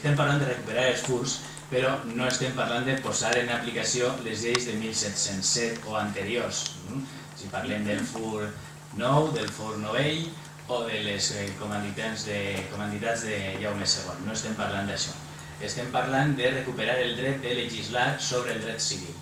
estem parlant de recuperar els furs, però no estem parlant de posar en aplicació les lleis de 1707 o anteriors. Si parlem del fur nou, del fur novell o de les comanditats de Jaume II. No estem parlant d'això. Estem parlant de recuperar el dret de legislar sobre el dret civil.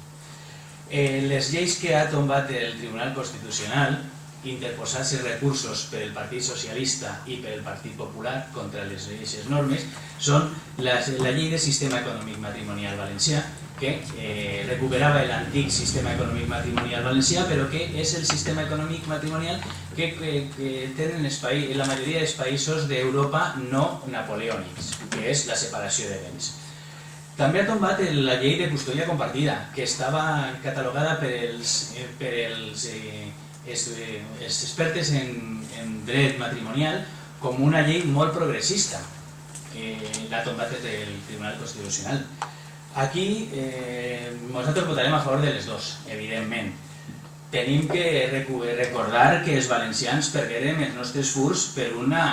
Les lleis que ha tombat el Tribunal Constitucional, interposats recursos per el Partit Socialista i per el Partit Popular contra les normes, són la llei de sistema econòmic matrimonial valencià, que recuperava l'antic sistema econòmic matrimonial valencià, però que és el sistema econòmic matrimonial que tenen la majoria dels països d'Europa no napoleònics, que és la separació de béns. També ha tombat la llei de custòdia compartida, que estava catalogada per els expertes en dret matrimonial com una llei molt progressista. L'ha tombat el Tribunal Constitucional. Aquí nosaltres votarem a favor de les dues, evidentment. Tenim que recordar que els valencians perguérem els nostres furs per una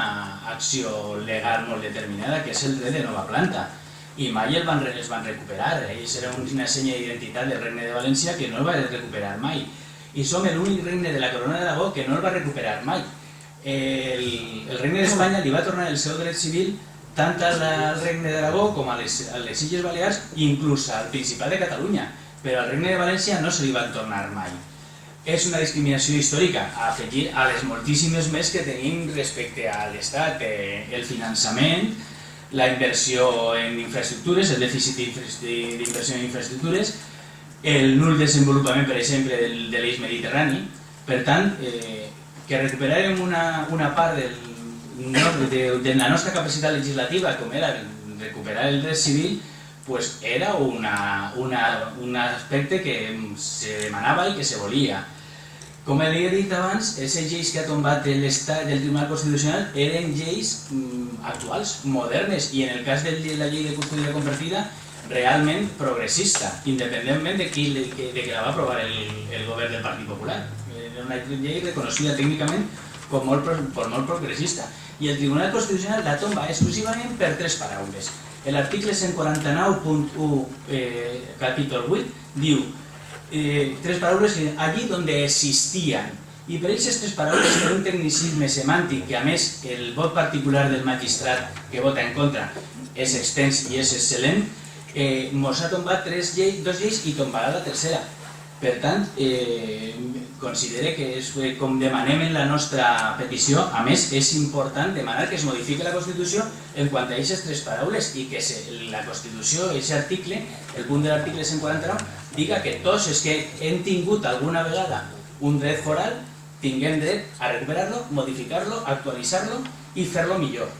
acció legal molt determinada, que és el dret de nova planta. I mai els van recuperar. Ells eren una senya d'identitat del Regne de València que no el va recuperar mai. I som l'únic regne de la Corona d'Aragó que no el va recuperar mai. El Regne d'Espanya li va tornar el seu dret civil tant al Regne d'Aragó com a les Illes Balears i inclús al Principat de Catalunya, però al Regne de València no se li van tornar mai. És una discriminació històrica a afegir a les moltíssimes més que tenim respecte a l'Estat, el finançament, la inversió en infraestructures, el dèficit d'inversió en infraestructures, el nul desenvolupament, per exemple, de l'eix mediterrani. Per tant, que recuperarem una part de la nostra capacitat legislativa, com era recuperar el dret civil, era un aspecte que se demanava i que se volia. Com he dit abans, les lleis que ha tombat del Tribunal Constitucional eren lleis actuals, modernes, i en el cas de la llei de custòdia compartida, realment progressista, independentment de que la va aprovar el govern del Partit Popular. Era una llei reconeguda tècnicament com molt progressista. I el Tribunal Constitucional la tomba exclusivament per tres paraules. L'article 149.1, capítol 8, diu tres paraules allí donde existían. I per aquestes tres paraules, per un tecnicisme semàntic, que a més el vot particular del magistrat que vota en contra és extens i és excel·lent, ens ha tombat dos lleis i tombarà la tercera. Per tant, considere que com demanem en la nostra petició, a més és important demanar que es modifiqui la Constitució en quant a aquestes tres paraules i que la Constitució, aquest article, el punt de l'article 149, diga que tots els que hem tingut alguna vegada un dret foral tinguem dret a recuperar-lo, modificar-lo, actualitzar-lo i fer-lo millor.